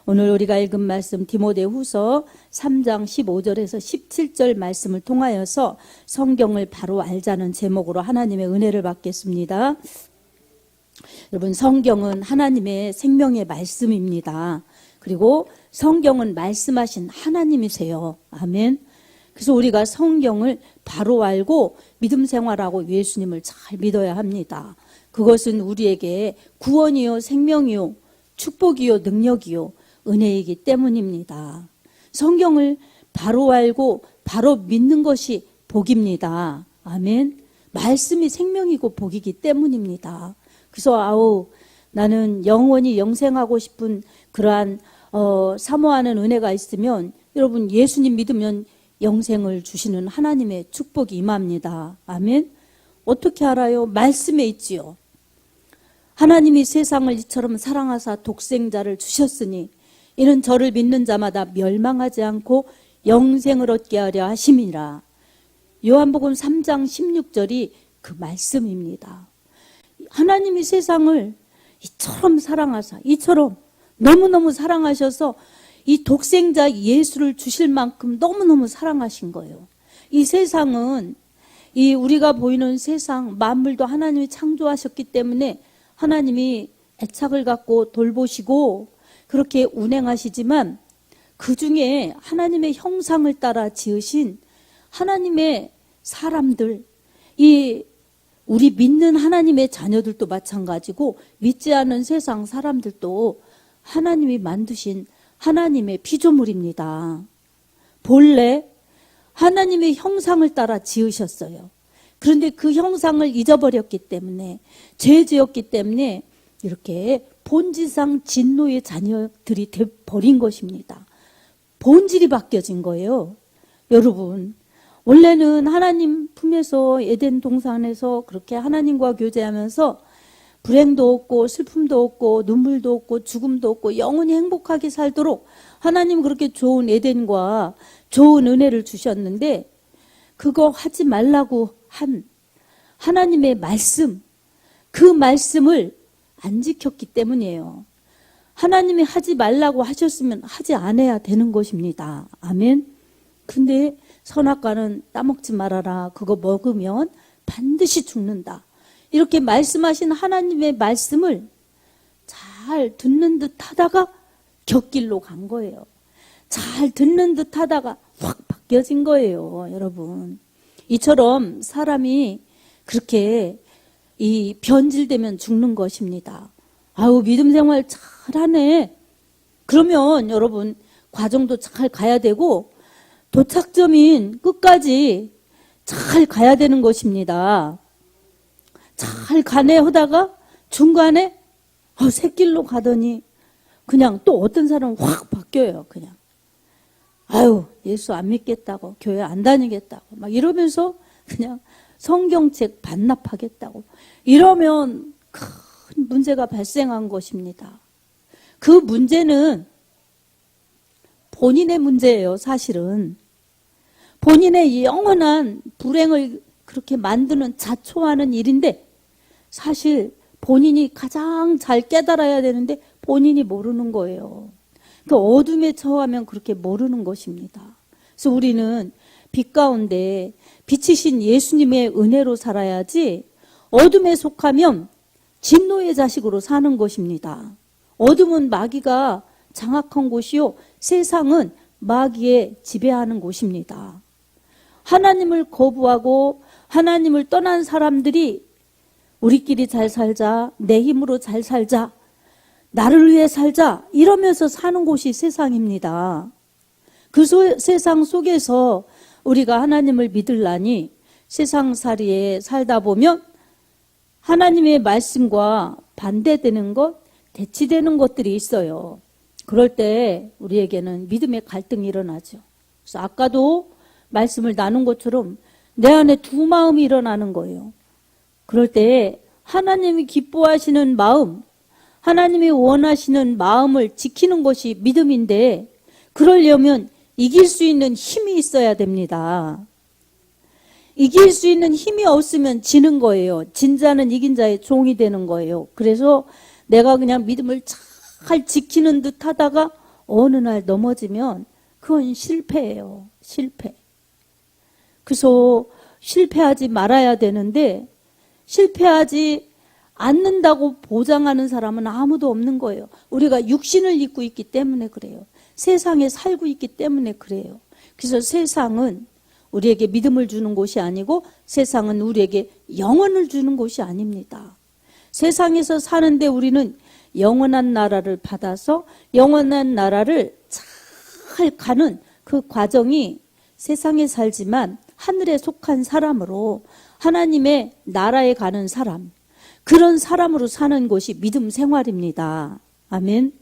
오늘 우리가 읽은 말씀 디모데후서 3장 15절에서 17절 말씀을 통하여서 성경을 바로 알자는 제목으로 하나님의 은혜를 받겠습니다. 여러분, 성경은 하나님의 생명의 말씀입니다. 그리고 성경은 말씀하신 하나님이세요. 아멘. 그래서 우리가 성경을 바로 알고 믿음 생활하고 예수님을 잘 믿어야 합니다. 그것은 우리에게 구원이요 생명이요 축복이요 능력이요 은혜이기 때문입니다. 성경을 바로 알고 바로 믿는 것이 복입니다. 아멘. 말씀이 생명이고 복이기 때문입니다. 그래서 나는 영원히 영생하고 싶은 그러한 사모하는 은혜가 있으면 여러분, 예수님 믿으면 영생을 주시는 하나님의 축복이 임합니다. 아멘. 어떻게 알아요? 말씀에 있지요. 하나님이 세상을 이처럼 사랑하사 독생자를 주셨으니 이는 저를 믿는 자마다 멸망하지 않고 영생을 얻게 하려 하심이라. 요한복음 3장 16절이 그 말씀입니다. 하나님이 세상을 이처럼 사랑하사, 이처럼 너무너무 사랑하셔서 이 독생자 예수를 주실 만큼 너무너무 사랑하신 거예요. 이 세상은, 이 우리가 보이는 세상 만물도 하나님이 창조하셨기 때문에 하나님이 애착을 갖고 돌보시고 그렇게 운행하시지만, 그 중에 하나님의 형상을 따라 지으신 하나님의 사람들, 우리 믿는 하나님의 자녀들도 마찬가지고 믿지 않은 세상 사람들도 하나님이 만드신 하나님의 피조물입니다. 본래 하나님의 형상을 따라 지으셨어요. 그런데 그 형상을 잊어버렸기 때문에, 죄 지었기 때문에 이렇게 본질상 진노의 자녀들이 돼버린 것입니다. 본질이 바뀌어진 거예요. 여러분, 원래는 하나님 품에서 에덴 동산에서 그렇게 하나님과 교제하면서 불행도 없고 슬픔도 없고 눈물도 없고 죽음도 없고 영원히 행복하게 살도록 하나님 그렇게 좋은 에덴과 좋은 은혜를 주셨는데, 그거 하지 말라고 한 하나님의 말씀, 그 말씀을 안 지켰기 때문이에요. 하나님이 하지 말라고 하셨으면 하지 않아야 되는 것입니다. 아멘. 근데 선악과는 따먹지 말아라. 그거 먹으면 반드시 죽는다. 이렇게 말씀하신 하나님의 말씀을 잘 듣는 듯 하다가 곁길로 간 거예요. 잘 듣는 듯 하다가 확 바뀌어진 거예요. 여러분, 이처럼 사람이 그렇게 변질되면 죽는 것입니다. 믿음 생활 잘하네. 그러면 여러분, 과정도 잘 가야 되고 도착점인 끝까지 잘 가야 되는 것입니다. 잘 가네 하다가 중간에 새 길로 가더니 그냥 또 어떤 사람은 확 바뀌어요. 그냥 예수 안 믿겠다고, 교회 안 다니겠다고 막 이러면서 그냥 성경책 반납하겠다고 이러면 큰 문제가 발생한 것입니다. 그 문제는 본인의 문제예요. 사실은 본인의 영원한 불행을 그렇게 만드는 자초하는 일인데, 사실 본인이 가장 잘 깨달아야 되는데 본인이 모르는 거예요. 그 어둠에 처하면 그렇게 모르는 것입니다. 그래서 우리는 빛 가운데 빛이신 예수님의 은혜로 살아야지, 어둠에 속하면 진노의 자식으로 사는 것입니다. 어둠은 마귀가 장악한 곳이요, 세상은 마귀에 지배하는 곳입니다. 하나님을 거부하고 하나님을 떠난 사람들이 우리끼리 잘 살자, 내 힘으로 잘 살자, 나를 위해 살자 이러면서 사는 곳이 세상입니다. 그 세상 속에서 우리가 하나님을 믿으려니 세상살이에 살다 보면 하나님의 말씀과 반대되는 것, 대치되는 것들이 있어요. 그럴 때 우리에게는 믿음의 갈등이 일어나죠. 그래서 아까도 말씀을 나눈 것처럼 내 안에 두 마음이 일어나는 거예요. 그럴 때 하나님이 기뻐하시는 마음, 하나님이 원하시는 마음을 지키는 것이 믿음인데, 그러려면 이길 수 있는 힘이 있어야 됩니다. 이길 수 있는 힘이 없으면 지는 거예요. 진 자는 이긴 자의 종이 되는 거예요. 그래서 내가 그냥 믿음을 잘 지키는 듯 하다가 어느 날 넘어지면 그건 실패예요. 실패. 그래서 실패하지 말아야 되는데 실패하지 않는다고 보장하는 사람은 아무도 없는 거예요. 우리가 육신을 입고 있기 때문에 그래요. 세상에 살고 있기 때문에 그래요. 그래서 세상은 우리에게 믿음을 주는 곳이 아니고 세상은 우리에게 영혼을 주는 곳이 아닙니다. 세상에서 사는데 우리는 영원한 나라를 받아서 영원한 나라를 잘 가는 그 과정이 세상에 살지만 하늘에 속한 사람으로 하나님의 나라에 가는 사람, 그런 사람으로 사는 것이 믿음 생활입니다. 아멘.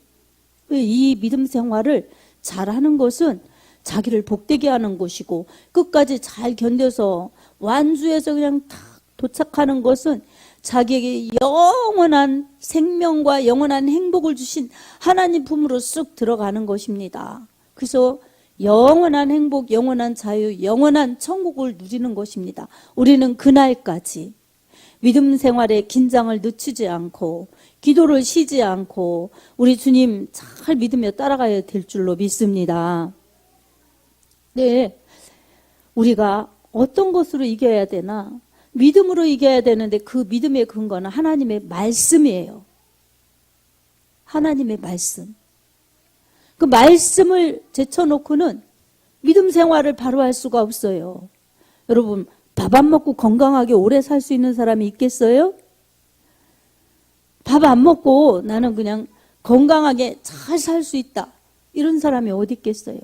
이 믿음 생활을 잘하는 것은 자기를 복되게 하는 것이고 끝까지 잘 견뎌서 완주해서 그냥 탁 도착하는 것은 자기에게 영원한 생명과 영원한 행복을 주신 하나님 품으로 쑥 들어가는 것입니다. 그래서 영원한 행복, 영원한 자유, 영원한 천국을 누리는 것입니다. 우리는 그날까지 믿음 생활에 긴장을 늦추지 않고 기도를 쉬지 않고 우리 주님 잘 믿으며 따라가야 될 줄로 믿습니다. 네, 우리가 어떤 것으로 이겨야 되나? 믿음으로 이겨야 되는데 그 믿음의 근거는 하나님의 말씀이에요. 하나님의 말씀. 그 말씀을 제쳐놓고는 믿음 생활을 바로 할 수가 없어요. 여러분, 밥 안 먹고 건강하게 오래 살 수 있는 사람이 있겠어요? 밥 안 먹고 나는 그냥 건강하게 잘 살 수 있다. 이런 사람이 어디 있겠어요?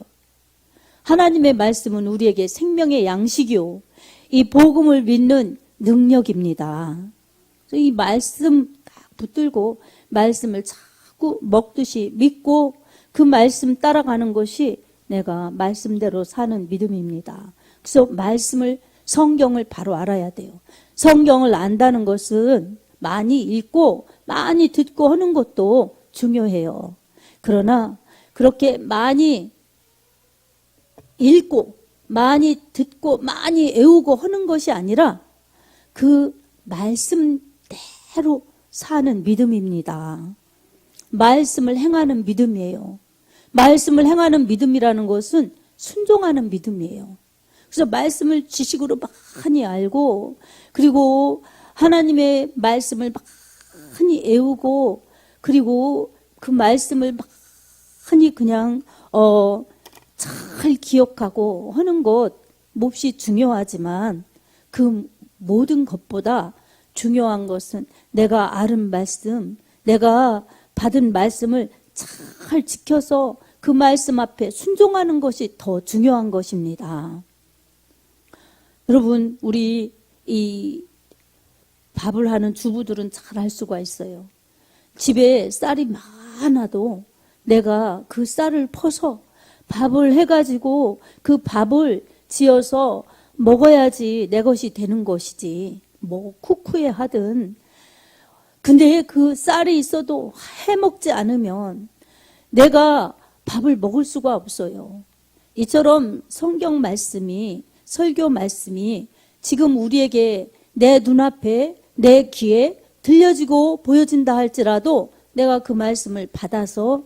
하나님의 말씀은 우리에게 생명의 양식이요. 이 복음을 믿는 능력입니다. 이 말씀 딱 붙들고 말씀을 자꾸 먹듯이 믿고 그 말씀 따라가는 것이 내가 말씀대로 사는 믿음입니다. 그래서 말씀을 성경을 바로 알아야 돼요. 성경을 안다는 것은 많이 읽고 많이 듣고 하는 것도 중요해요. 그러나 그렇게 많이 읽고 많이 듣고 많이 외우고 하는 것이 아니라 그 말씀대로 사는 믿음입니다. 말씀을 행하는 믿음이에요. 말씀을 행하는 믿음이라는 것은 순종하는 믿음이에요. 그래서 말씀을 지식으로 많이 알고 그리고 하나님의 말씀을 많이 외우고 그리고 그 말씀을 많이 그냥 잘 기억하고 하는 것 몹시 중요하지만 그 모든 것보다 중요한 것은 내가 아는 말씀, 내가 받은 말씀을 잘 지켜서 그 말씀 앞에 순종하는 것이 더 중요한 것입니다. 여러분, 우리 이 밥을 하는 주부들은 잘 알 수가 있어요. 집에 쌀이 많아도 내가 그 쌀을 퍼서 밥을 해가지고 그 밥을 지어서 먹어야지 내 것이 되는 것이지. 뭐 쿠쿠에 하든. 근데 그 쌀이 있어도 해먹지 않으면 내가 밥을 먹을 수가 없어요. 이처럼 성경 말씀이 설교 말씀이 지금 우리에게 내 눈앞에 내 귀에 들려지고 보여진다 할지라도 내가 그 말씀을 받아서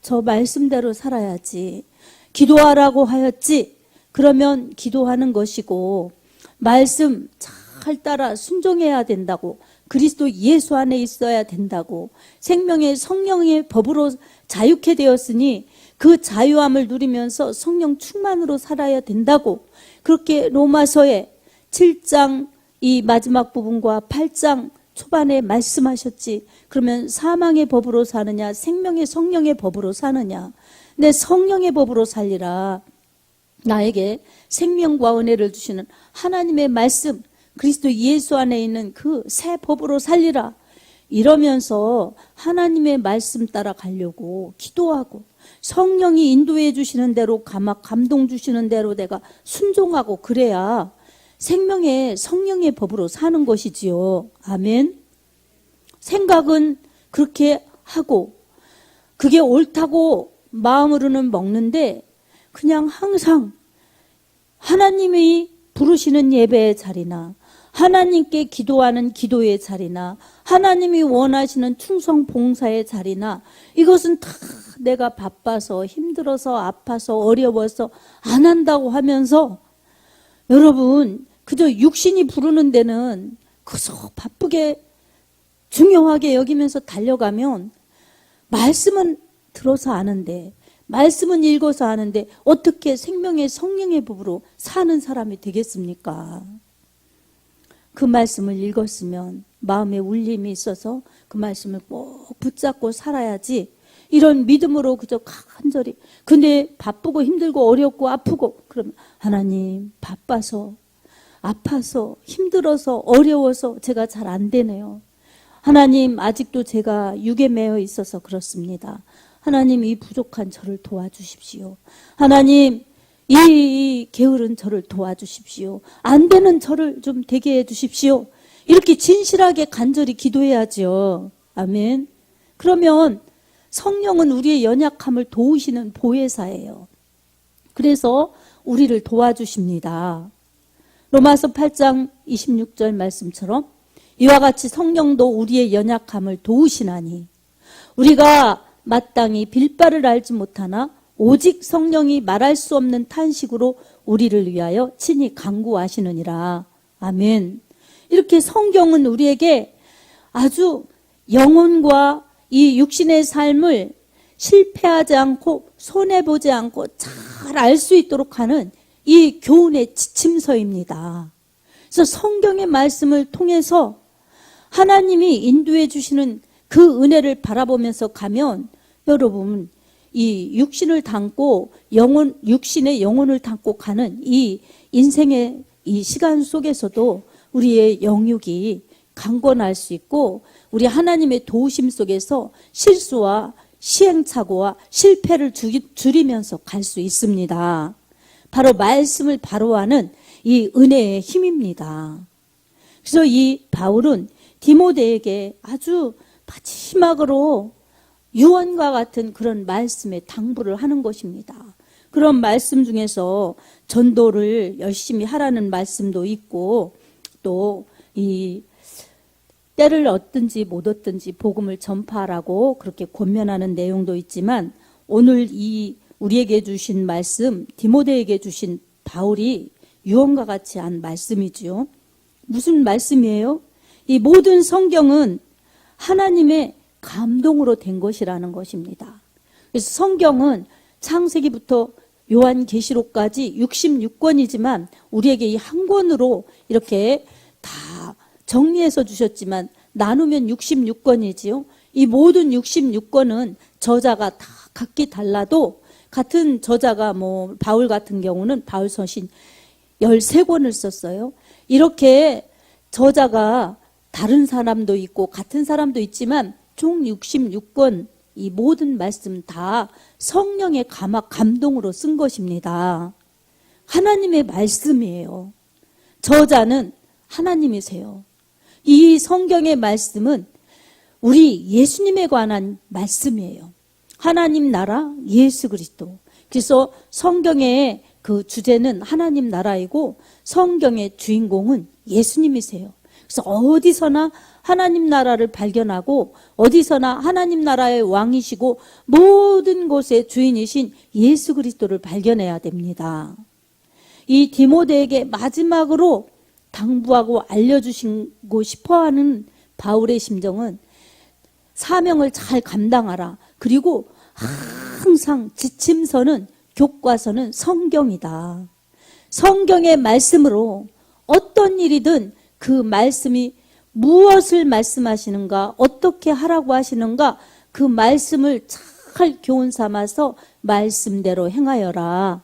저 말씀대로 살아야지. 기도하라고 하였지. 그러면 기도하는 것이고 말씀 잘 따라 순종해야 된다고. 그리스도 예수 안에 있어야 된다고. 생명의 성령의 법으로 자유케 되었으니 그 자유함을 누리면서 성령 충만으로 살아야 된다고. 그렇게 로마서에 7장 이 마지막 부분과 8장 초반에 말씀하셨지. 그러면 사망의 법으로 사느냐 생명의 성령의 법으로 사느냐. 내 성령의 법으로 살리라. 나에게 생명과 은혜를 주시는 하나님의 말씀 그리스도 예수 안에 있는 그 새 법으로 살리라. 이러면서 하나님의 말씀 따라 가려고 기도하고 성령이 인도해 주시는 대로 감동 주시는 대로 내가 순종하고 그래야 생명의 성령의 법으로 사는 것이지요. 아멘. 생각은 그렇게 하고 그게 옳다고 마음으로는 먹는데 그냥 항상 하나님이 부르시는 예배의 자리나 하나님께 기도하는 기도의 자리나 하나님이 원하시는 충성 봉사의 자리나 이것은 다 내가 바빠서 힘들어서 아파서 어려워서 안 한다고 하면서 여러분 그저 육신이 부르는 데는 그저 바쁘게 중요하게 여기면서 달려가면 말씀은 들어서 아는데 말씀은 읽어서 아는데 어떻게 생명의 성령의 법으로 사는 사람이 되겠습니까? 그 말씀을 읽었으면 마음에 울림이 있어서 그 말씀을 꼭 붙잡고 살아야지 이런 믿음으로 그저 간절히 근데 바쁘고 힘들고 어렵고 아프고 그러면 하나님 바빠서 아파서 힘들어서 어려워서 제가 잘 안 되네요. 하나님 아직도 제가 육에 매여 있어서 그렇습니다. 하나님 이 부족한 저를 도와주십시오. 하나님 이 게으른 저를 도와주십시오. 안 되는 저를 좀 되게 해주십시오. 이렇게 진실하게 간절히 기도해야죠. 아멘. 그러면 성령은 우리의 연약함을 도우시는 보혜사예요. 그래서 우리를 도와주십니다. 로마서 8장 26절 말씀처럼 이와 같이 성령도 우리의 연약함을 도우시나니 우리가 마땅히 빌바를 알지 못하나 오직 성령이 말할 수 없는 탄식으로 우리를 위하여 친히 간구하시느니라. 아멘. 이렇게 성경은 우리에게 아주 영혼과 이 육신의 삶을 실패하지 않고 손해보지 않고 잘 알 수 있도록 하는 이 교훈의 지침서입니다. 그래서 성경의 말씀을 통해서 하나님이 인도해 주시는 그 은혜를 바라보면서 가면 여러분 이 육신을 담고 육신의 영혼을 담고 가는 이 인생의 이 시간 속에서도 우리의 영육이 강건할 수 있고 우리 하나님의 도우심 속에서 실수와 시행착오와 실패를 줄이면서 갈 수 있습니다. 바로 말씀을 바로하는 이 은혜의 힘입니다. 그래서 이 바울은 디모데에게 아주 마지막으로 유언과 같은 그런 말씀에 당부를 하는 것입니다. 그런 말씀 중에서 전도를 열심히 하라는 말씀도 있고 또 이 때를 얻든지 못 얻든지 복음을 전파하라고 그렇게 권면하는 내용도 있지만 오늘 이 우리에게 주신 말씀 디모데에게 주신 바울이 유언과 같이 한 말씀이지요. 무슨 말씀이에요? 이 모든 성경은 하나님의 감동으로 된 것이라는 것입니다. 그래서 성경은 창세기부터 요한계시록까지 66권이지만 우리에게 이 한 권으로 이렇게 다 정리해서 주셨지만 나누면 66권이지요. 이 모든 66권은 저자가 다 각기 달라도 같은 저자가 바울 같은 경우는 바울 서신 13권을 썼어요. 이렇게 저자가 다른 사람도 있고 같은 사람도 있지만 총 66권 이 모든 말씀 다 성령의 감동으로 쓴 것입니다. 하나님의 말씀이에요. 저자는 하나님이세요. 이 성경의 말씀은 우리 예수님에 관한 말씀이에요. 하나님 나라 예수 그리스도. 그래서 성경의 그 주제는 하나님 나라이고 성경의 주인공은 예수님이세요. 그래서 어디서나 하나님 나라를 발견하고 어디서나 하나님 나라의 왕이시고 모든 곳의 주인이신 예수 그리스도를 발견해야 됩니다. 이 디모데에게 마지막으로 당부하고 알려주시고 싶어하는 바울의 심정은 사명을 잘 감당하라. 그리고 항상 지침서는 교과서는 성경이다. 성경의 말씀으로 어떤 일이든 그 말씀이 무엇을 말씀하시는가 어떻게 하라고 하시는가 그 말씀을 잘 교훈 삼아서 말씀대로 행하여라.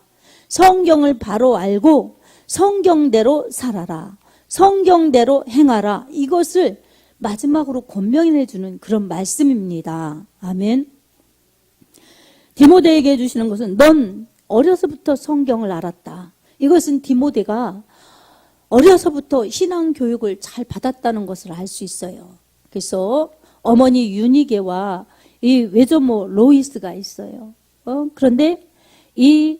성경을 바로 알고 성경대로 살아라. 성경대로 행하라. 이것을 마지막으로 권면해 주는 그런 말씀입니다. 아멘. 디모데에게 주시는 것은 넌 어려서부터 성경을 알았다. 이것은 디모데가 어려서부터 신앙 교육을 잘 받았다는 것을 알 수 있어요. 그래서 어머니 유니게와 이 외조모 로이스가 있어요. 그런데 이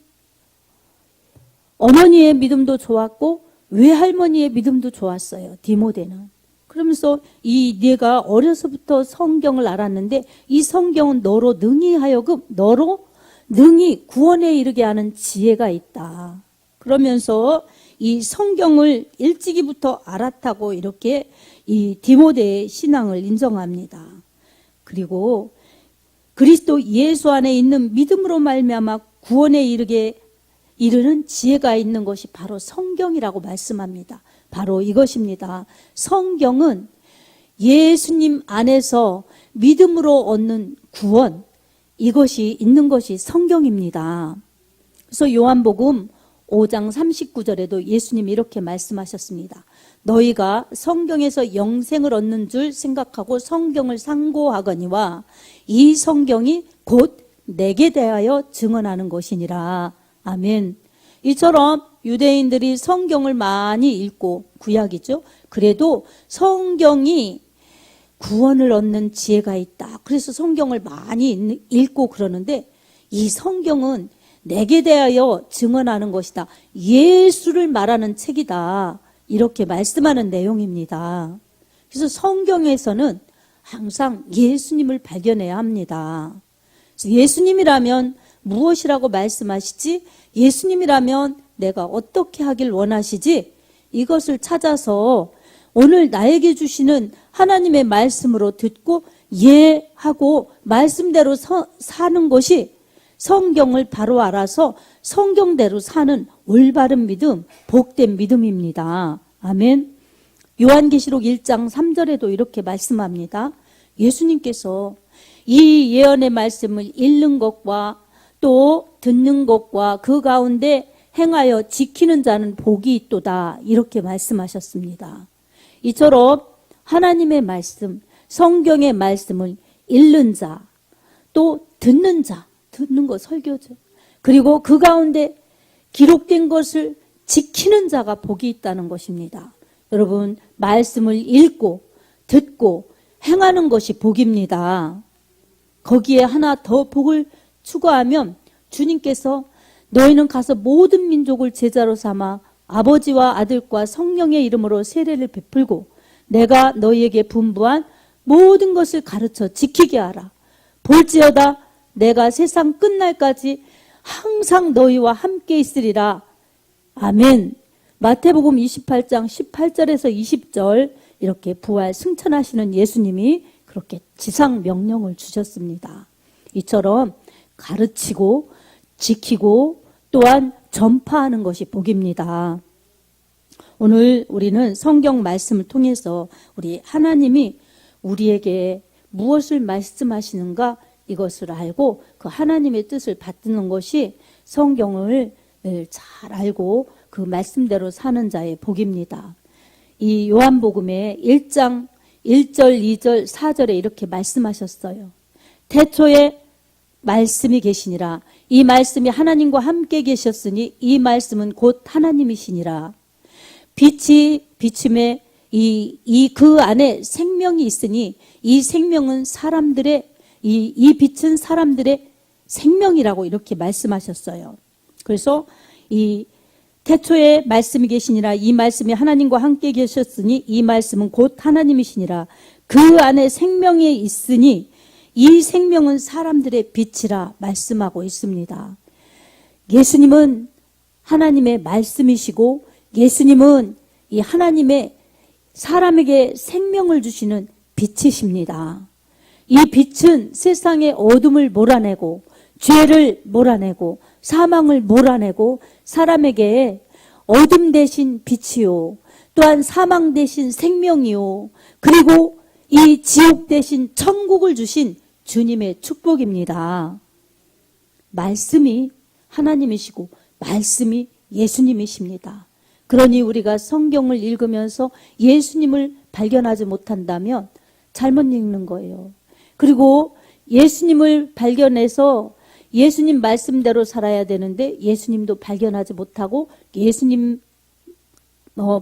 어머니의 믿음도 좋았고 외할머니의 믿음도 좋았어요. 디모데는. 그러면서 네가 어려서부터 성경을 알았는데 이 성경은 너로 능히 구원에 이르게 하는 지혜가 있다. 그러면서 이 성경을 일찍이부터 알았다고 이렇게 이 디모데의 신앙을 인정합니다. 그리고 그리스도 예수 안에 있는 믿음으로 말미암아 구원에 이르는 지혜가 있는 것이 바로 성경이라고 말씀합니다. 바로 이것입니다. 성경은 예수님 안에서 믿음으로 얻는 구원, 이것이 있는 것이 성경입니다. 그래서 요한복음 5장 39절에도 예수님이 이렇게 말씀하셨습니다. 너희가 성경에서 영생을 얻는 줄 생각하고 성경을 상고하거니와 이 성경이 곧 내게 대하여 증언하는 것이니라. 아멘. 이처럼 유대인들이 성경을 많이 읽고, 구약이죠. 그래도 성경이 구원을 얻는 지혜가 있다. 그래서 성경을 많이 읽고 그러는데 이 성경은 내게 대하여 증언하는 것이다. 예수를 말하는 책이다. 이렇게 말씀하는 내용입니다. 그래서 성경에서는 항상 예수님을 발견해야 합니다. 예수님이라면 무엇이라고 말씀하시지? 예수님이라면 내가 어떻게 하길 원하시지? 이것을 찾아서 오늘 나에게 주시는 하나님의 말씀으로 듣고 예 하고 말씀대로 사는 것이 성경을 바로 알아서 성경대로 사는 올바른 믿음, 복된 믿음입니다. 아멘. 요한계시록 1장 3절에도 이렇게 말씀합니다. 예수님께서 이 예언의 말씀을 읽는 것과 또 듣는 것과 그 가운데 행하여 지키는 자는 복이 있도다. 이렇게 말씀하셨습니다. 이처럼 하나님의 말씀, 성경의 말씀을 읽는 자, 또 듣는 자, 듣는 거 설교죠. 그리고 그 가운데 기록된 것을 지키는 자가 복이 있다는 것입니다. 여러분, 말씀을 읽고 듣고 행하는 것이 복입니다. 거기에 하나 더 복을 추가하면 주님께서 너희는 가서 모든 민족을 제자로 삼아 아버지와 아들과 성령의 이름으로 세례를 베풀고 내가 너희에게 분부한 모든 것을 가르쳐 지키게 하라. 볼지어다 내가 세상 끝날까지 항상 너희와 함께 있으리라. 아멘. 마태복음 28장 18절에서 20절 이렇게 부활 승천하시는 예수님이 그렇게 지상 명령을 주셨습니다. 이처럼 가르치고 지키고 또한 전파하는 것이 복입니다. 오늘 우리는 성경 말씀을 통해서 우리 하나님이 우리에게 무엇을 말씀하시는가 이것을 알고 그 하나님의 뜻을 받드는 것이 성경을 잘 알고 그 말씀대로 사는 자의 복입니다. 이 요한복음의 1장 1절, 2절, 4절에 이렇게 말씀하셨어요. 태초에 말씀이 계시니라. 이 말씀이 하나님과 함께 계셨으니 이 말씀은 곧 하나님이시니라. 빛이 비침에 그 안에 생명이 있으니 이 생명은 사람들의 이 빛은 사람들의 생명이라고 이렇게 말씀하셨어요. 그래서 이 태초에 말씀이 계시니라. 이 말씀이 하나님과 함께 계셨으니 이 말씀은 곧 하나님이시니라. 그 안에 생명이 있으니 이 생명은 사람들의 빛이라 말씀하고 있습니다. 예수님은 하나님의 말씀이시고 예수님은 이 하나님의 사람에게 생명을 주시는 빛이십니다. 이 빛은 세상의 어둠을 몰아내고 죄를 몰아내고 사망을 몰아내고 사람에게 어둠 대신 빛이요 또한 사망 대신 생명이요 그리고 이 지옥 대신 천국을 주신 주님의 축복입니다. 말씀이 하나님이시고 말씀이 예수님이십니다. 그러니 우리가 성경을 읽으면서 예수님을 발견하지 못한다면 잘못 읽는 거예요. 그리고 예수님을 발견해서 예수님 말씀대로 살아야 되는데 예수님도 발견하지 못하고 예수님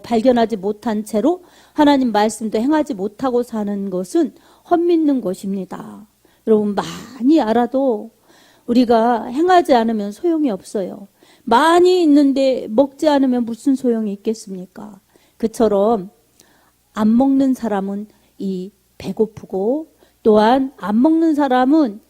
발견하지 못한 채로 하나님 말씀도 행하지 못하고 사는 것은 헛믿는 것입니다. 여러분 많이 알아도 우리가 행하지 않으면 소용이 없어요. 많이 있는데 먹지 않으면 무슨 소용이 있겠습니까? 그처럼 안 먹는 사람은 이 배고프고, 또한 안 먹는 사람은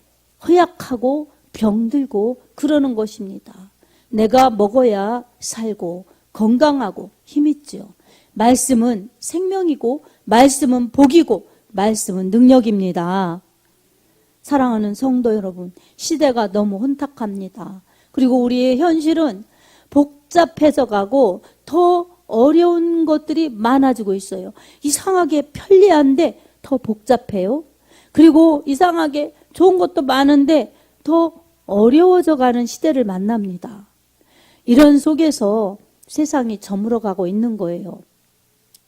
허약하고 병들고 그러는 것입니다. 내가 먹어야 살고 건강하고 힘있죠. 말씀은 생명이고, 말씀은 복이고, 말씀은 능력입니다. 사랑하는 성도 여러분, 시대가 너무 혼탁합니다. 그리고 우리의 현실은 복잡해져 가고 더 어려운 것들이 많아지고 있어요. 이상하게 편리한데 더 복잡해요. 그리고 이상하게 좋은 것도 많은데 더 어려워져 가는 시대를 만납니다. 이런 속에서 세상이 저물어가고 있는 거예요.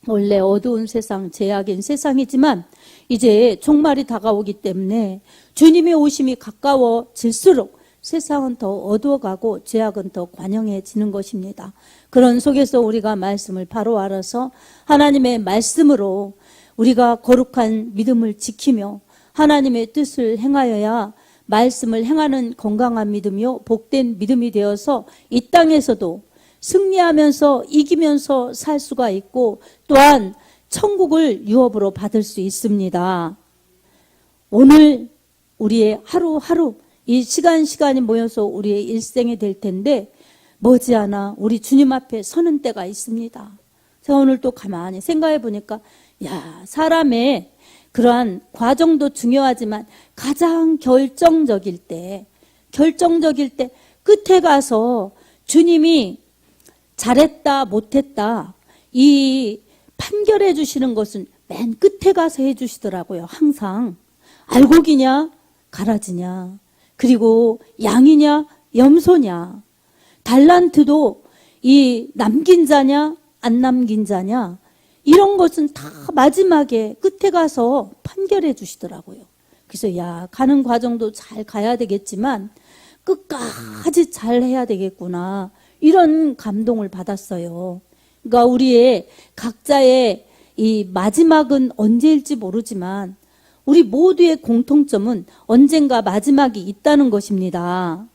원래 어두운 세상, 죄악인 세상이지만 이제 종말이 다가오기 때문에 주님의 오심이 가까워질수록 세상은 더 어두워가고 죄악은 더 관영해지는 것입니다. 그런 속에서 우리가 말씀을 바로 알아서 하나님의 말씀으로 우리가 거룩한 믿음을 지키며 하나님의 뜻을 행하여야 말씀을 행하는 건강한 믿음이요 복된 믿음이 되어서 이 땅에서도 승리하면서 이기면서 살 수가 있고, 또한 천국을 유업으로 받을 수 있습니다. 오늘 우리의 하루하루 이 시간이 모여서 우리의 일생이 될 텐데 머지않아 우리 주님 앞에 서는 때가 있습니다. 제가 오늘 또 가만히 생각해 보니까 사람의 그러한 과정도 중요하지만 가장 결정적일 때 끝에 가서 주님이 잘했다 못했다 이 판결해 주시는 것은 맨 끝에 가서 해 주시더라고요. 항상 알곡이냐 가라지냐, 그리고 양이냐 염소냐, 달란트도 이 남긴 자냐 안 남긴 자냐, 이런 것은 다 마지막에 끝에 가서 판결해 주시더라고요. 그래서 가는 과정도 잘 가야 되겠지만 끝까지 잘 해야 되겠구나, 이런 감동을 받았어요. 그러니까 우리의 각자의 이 마지막은 언제일지 모르지만 우리 모두의 공통점은 언젠가 마지막이 있다는 것입니다.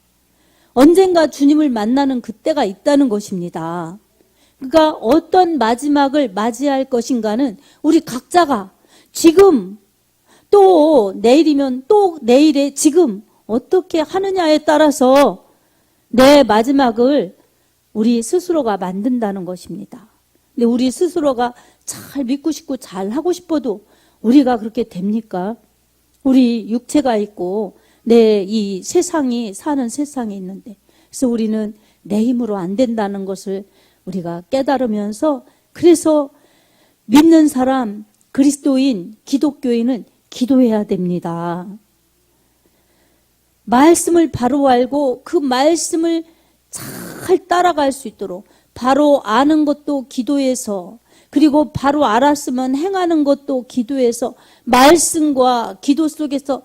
언젠가 주님을 만나는 그때가 있다는 것입니다. 그러니까 어떤 마지막을 맞이할 것인가는 우리 각자가 지금, 또 내일이면 또 내일에 지금 어떻게 하느냐에 따라서 내 마지막을 우리 스스로가 만든다는 것입니다. 근데 우리 스스로가 잘 믿고 싶고 잘 하고 싶어도 우리가 그렇게 됩니까? 우리 육체가 있고 내 이 세상이 사는 세상이 있는데, 그래서 우리는 내 힘으로 안 된다는 것을 우리가 깨달으면서, 그래서 믿는 사람, 그리스도인, 기독교인은 기도해야 됩니다. 말씀을 바로 알고 그 말씀을 잘 따라갈 수 있도록 바로 아는 것도 기도해서, 그리고 바로 알았으면 행하는 것도 기도해서, 말씀과 기도 속에서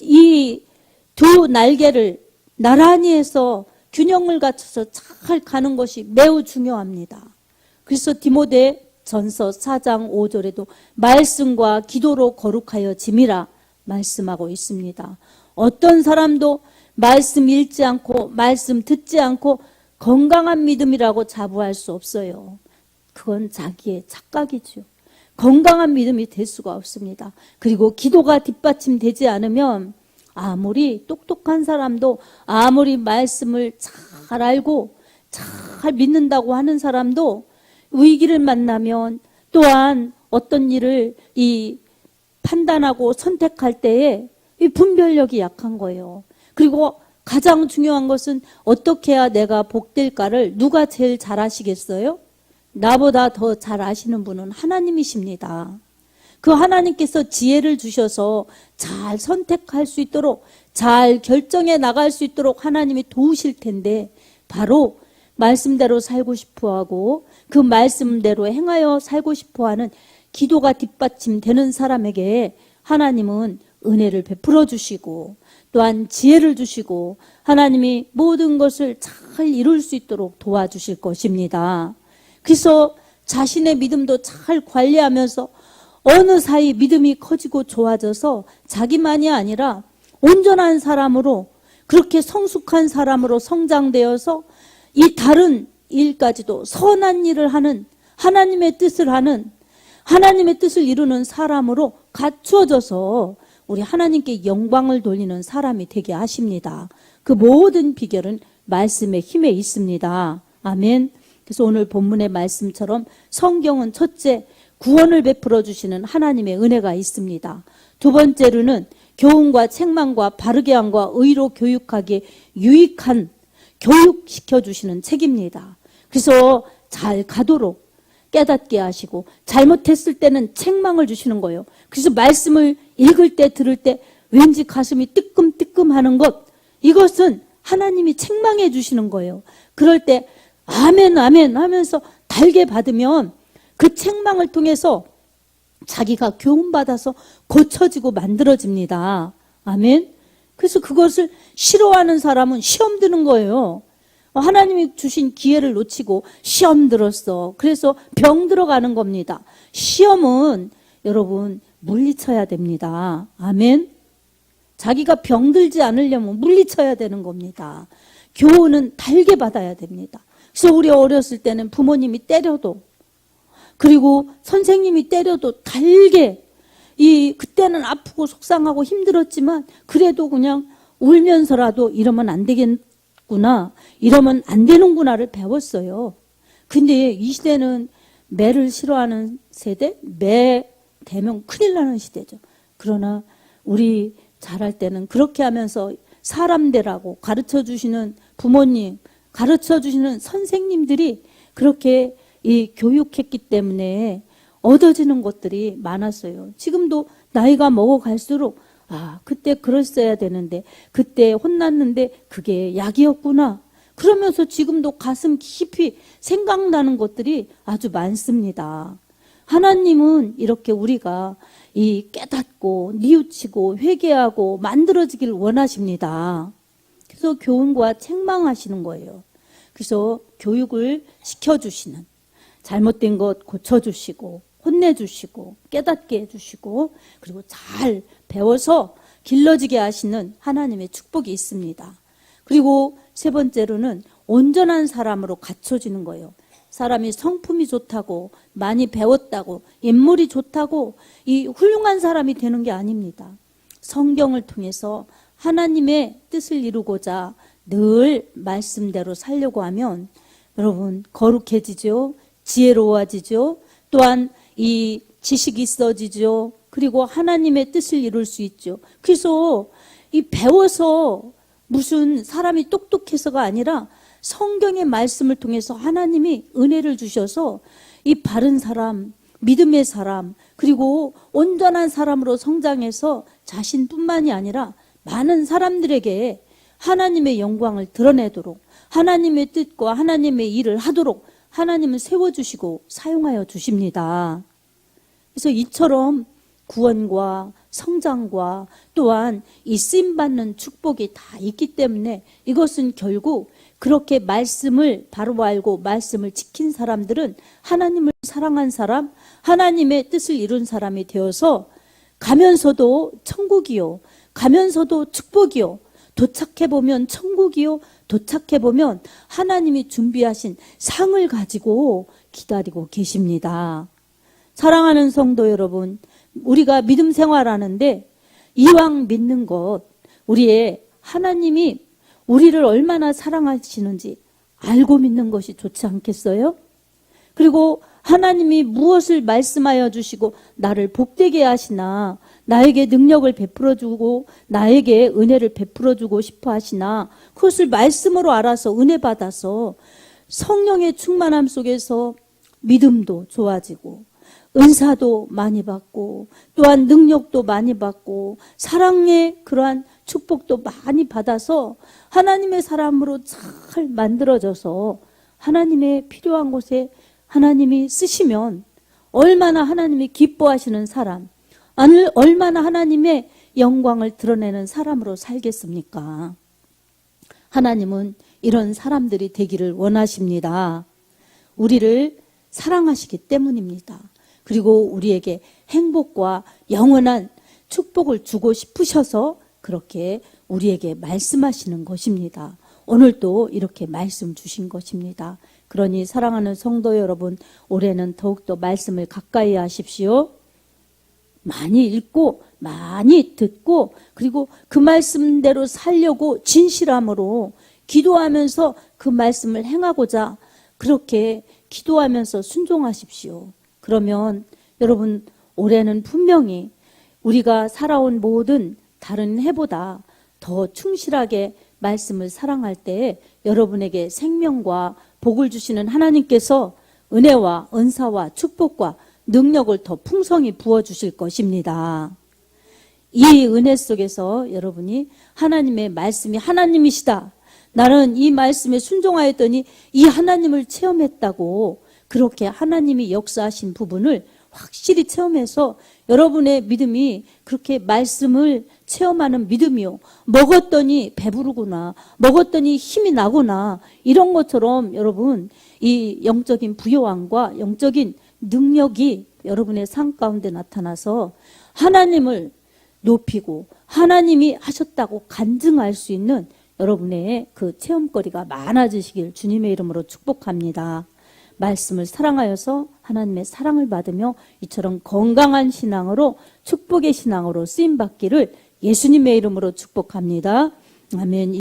이 두 날개를 나란히 해서 균형을 갖춰서 잘 가는 것이 매우 중요합니다. 그래서 디모데 전서 4장 5절에도 말씀과 기도로 거룩하여 짐이라 말씀하고 있습니다. 어떤 사람도 말씀 읽지 않고 말씀 듣지 않고 건강한 믿음이라고 자부할 수 없어요. 그건 자기의 착각이죠. 건강한 믿음이 될 수가 없습니다. 그리고 기도가 뒷받침되지 않으면 아무리 똑똑한 사람도, 아무리 말씀을 잘 알고 잘 믿는다고 하는 사람도 위기를 만나면, 또한 어떤 일을 판단하고 선택할 때에 이 분별력이 약한 거예요. 그리고 가장 중요한 것은 어떻게 해야 내가 복될까를 누가 제일 잘 아시겠어요? 나보다 더 잘 아시는 분은 하나님이십니다. 그 하나님께서 지혜를 주셔서 잘 선택할 수 있도록, 잘 결정해 나갈 수 있도록 하나님이 도우실 텐데, 바로 말씀대로 살고 싶어하고 그 말씀대로 행하여 살고 싶어하는 기도가 뒷받침되는 사람에게 하나님은 은혜를 베풀어 주시고, 또한 지혜를 주시고, 하나님이 모든 것을 잘 이룰 수 있도록 도와주실 것입니다. 그래서 자신의 믿음도 잘 관리하면서 어느 사이 믿음이 커지고 좋아져서 자기만이 아니라 온전한 사람으로, 그렇게 성숙한 사람으로 성장되어서 이 다른 일까지도 선한 일을 하는, 하나님의 뜻을 하는, 하나님의 뜻을 이루는 사람으로 갖추어져서 우리 하나님께 영광을 돌리는 사람이 되게 하십니다. 그 모든 비결은 말씀의 힘에 있습니다. 아멘. 그래서 오늘 본문의 말씀처럼 성경은 첫째, 구원을 베풀어 주시는 하나님의 은혜가 있습니다. 두 번째로는 교훈과 책망과 바르게 함과 의로 교육하기에 유익한 교육시켜 주시는 책입니다. 그래서 잘 가도록 깨닫게 하시고 잘못했을 때는 책망을 주시는 거예요. 그래서 말씀을 읽을 때 들을 때 왠지 가슴이 뜨끔뜨끔하는 것, 이것은 하나님이 책망해 주시는 거예요. 그럴 때 아멘 아멘 하면서 달게 받으면 그 책망을 통해서 자기가 교훈받아서 고쳐지고 만들어집니다. 아멘. 그래서 그것을 싫어하는 사람은 시험 드는 거예요. 하나님이 주신 기회를 놓치고 시험 들었어. 그래서 병 들어가는 겁니다. 시험은 여러분 물리쳐야 됩니다. 아멘. 자기가 병들지 않으려면 물리쳐야 되는 겁니다. 교훈은 달게 받아야 됩니다. 그래서 우리 어렸을 때는 부모님이 때려도, 그리고 선생님이 때려도 달게, 그때는 아프고 속상하고 힘들었지만 그래도 그냥 울면서라도 이러면 안 되겠구나, 이러면 안 되는구나를 배웠어요. 근데 이 시대는 매를 싫어하는 세대, 매 되면 큰일 나는 시대죠. 그러나 우리 자랄 때는 그렇게 하면서 사람 되라고 가르쳐 주시는 부모님, 가르쳐 주시는 선생님들이 그렇게 교육했기 때문에 얻어지는 것들이 많았어요. 지금도 나이가 먹어갈수록 그때 그랬어야 되는데, 그때 혼났는데 그게 약이었구나, 그러면서 지금도 가슴 깊이 생각나는 것들이 아주 많습니다. 하나님은 이렇게 우리가 깨닫고 뉘우치고 회개하고 만들어지길 원하십니다. 그래서 교훈과 책망하시는 거예요. 그래서 교육을 시켜주시는, 잘못된 것 고쳐주시고 혼내주시고 깨닫게 해주시고 그리고 잘 배워서 길러지게 하시는 하나님의 축복이 있습니다. 그리고 세 번째로는 온전한 사람으로 갖춰지는 거예요. 사람이 성품이 좋다고, 많이 배웠다고, 인물이 좋다고 훌륭한 사람이 되는 게 아닙니다. 성경을 통해서 하나님의 뜻을 이루고자 늘 말씀대로 살려고 하면 여러분 거룩해지죠. 지혜로워지죠. 또한 이 지식이 있어지죠. 그리고 하나님의 뜻을 이룰 수 있죠. 그래서 배워서 무슨 사람이 똑똑해서가 아니라 성경의 말씀을 통해서 하나님이 은혜를 주셔서 이 바른 사람, 믿음의 사람, 그리고 온전한 사람으로 성장해서 자신뿐만이 아니라 많은 사람들에게 하나님의 영광을 드러내도록, 하나님의 뜻과 하나님의 일을 하도록 하나님은 세워주시고 사용하여 주십니다. 그래서 이처럼 구원과 성장과 또한 이 쓰임받는 축복이 다 있기 때문에 이것은 결국 그렇게 말씀을 바로 알고 말씀을 지킨 사람들은 하나님을 사랑한 사람, 하나님의 뜻을 이룬 사람이 되어서 가면서도 천국이요, 가면서도 축복이요, 도착해보면 천국이요, 도착해보면 하나님이 준비하신 상을 가지고 기다리고 계십니다. 사랑하는 성도 여러분, 우리가 믿음 생활하는데 이왕 믿는 것, 우리의 하나님이 우리를 얼마나 사랑하시는지 알고 믿는 것이 좋지 않겠어요? 그리고 하나님이 무엇을 말씀하여 주시고 나를 복되게 하시나, 나에게 능력을 베풀어 주고 나에게 은혜를 베풀어 주고 싶어 하시나, 그것을 말씀으로 알아서 은혜 받아서 성령의 충만함 속에서 믿음도 좋아지고 은사도 많이 받고 또한 능력도 많이 받고 사랑의 그러한 축복도 많이 받아서 하나님의 사람으로 잘 만들어져서 하나님의 필요한 곳에 하나님이 쓰시면 얼마나 하나님이 기뻐하시는 사람, 얼마나 하나님의 영광을 드러내는 사람으로 살겠습니까? 하나님은 이런 사람들이 되기를 원하십니다. 우리를 사랑하시기 때문입니다. 그리고 우리에게 행복과 영원한 축복을 주고 싶으셔서 그렇게 우리에게 말씀하시는 것입니다. 오늘 또 이렇게 말씀 주신 것입니다. 그러니 사랑하는 성도 여러분, 올해는 더욱더 말씀을 가까이 하십시오. 많이 읽고 많이 듣고 그리고 그 말씀대로 살려고 진실함으로 기도하면서 그 말씀을 행하고자 그렇게 기도하면서 순종하십시오. 그러면 여러분 올해는 분명히 우리가 살아온 모든 다른 해보다 더 충실하게 말씀을 사랑할 때 여러분에게 생명과 복을 주시는 하나님께서 은혜와 은사와 축복과 능력을 더 풍성히 부어주실 것입니다. 이 은혜 속에서 여러분이 하나님의 말씀이 하나님이시다. 나는 이 말씀에 순종하였더니 이 하나님을 체험했다고 그렇게 하나님이 역사하신 부분을 확실히 체험해서 여러분의 믿음이 그렇게 말씀을 체험하는 믿음이요. 먹었더니 배부르구나. 먹었더니 힘이 나구나. 이런 것처럼 여러분 이 영적인 부요함과 영적인 능력이 여러분의 삶 가운데 나타나서 하나님을 높이고 하나님이 하셨다고 간증할 수 있는 여러분의 그 체험거리가 많아지시길 주님의 이름으로 축복합니다. 말씀을 사랑하여서 하나님의 사랑을 받으며 이처럼 건강한 신앙으로 축복의 신앙으로 쓰임받기를 예수님의 이름으로 축복합니다. 아멘.